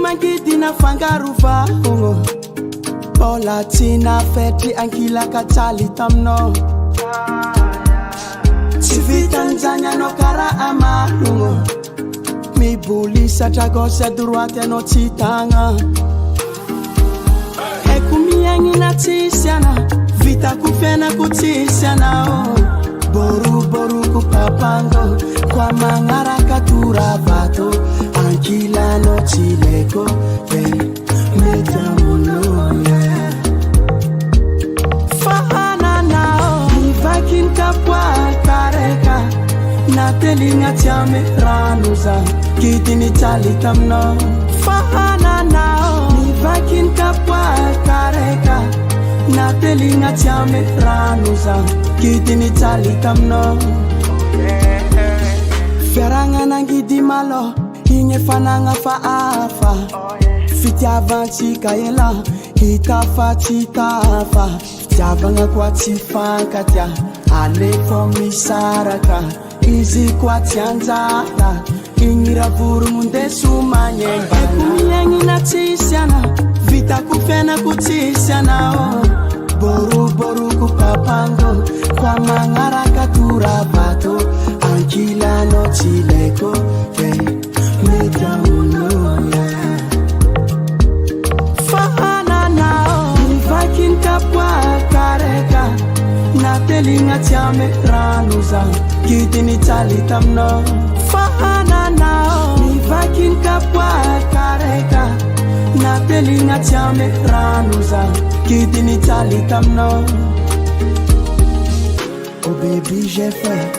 Magidina fangaruva Bola tina fetri ankila katali tamno Civitanzania no kara amalungo Mi bulisa tragosa droite no citanga E kumiengi na tisiana Vita kufena kutisiana Boru kupapango Kwa mangara katura bato Ankila no chileko Mejamuno Fahana nao Nivakin kapwa kareka Natelinga tiame ranuza Kitini chalitamno Fahana nao Nivakin kapwa kareka Natelinga tiame ranuza Kitini chalitamno Feranga nangidi malo Inye fananga faafa Fitiavan chikayela Hitafa chitafa Fitiavanga kwa chifankatia Ale komisaraka Izi kwa tianzata Ingira vuru munde sumanyemba Kumiengi na tisiana Vita kufena kutisiana Boru kupapango Kwa mangara katura bato Ankila no chileko Fahana nao Nivakin kapwa kareka Natelinga tiame ranuza Kitini chalitamno Fahana nao Nivakin kapwa kareka Natelinga tiame ranuza Kitini chalitamno Oh baby j'ai fait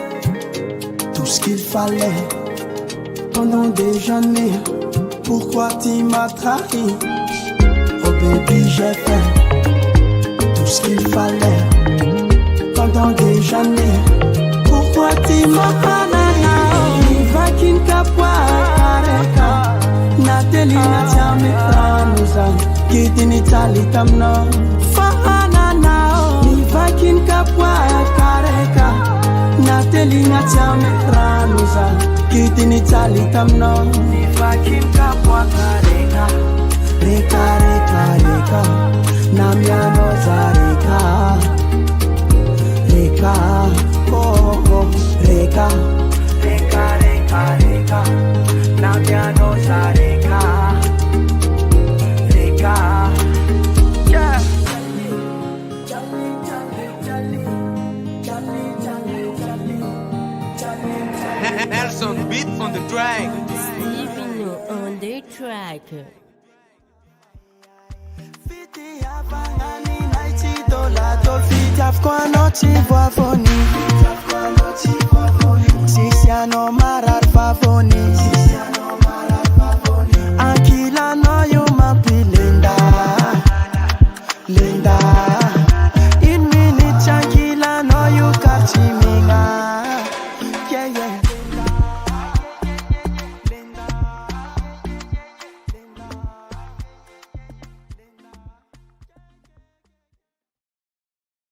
Tout ce qu'il fallait Pendant des années, pourquoi tu m'as trahi? Oh baby, j'ai fait tout ce qu'il fallait. Pendant des années, pourquoi tu m'as trahi? Nivakin kapwa kareka Natelina tiame ranuza Kitini chalitamno Fahana nao Nivakin kapwa kareka Natelina tiame ranuza Kitini chalitamno Nivakin kapwa kareka Reka Namiano zareka Reka Reka Namiano zareka Reka Yeah Nelson beat on the track. Steven on the track. Fiti avangani naiti dola to fiti afkwa no chivwa foni Sisi ano marar favoni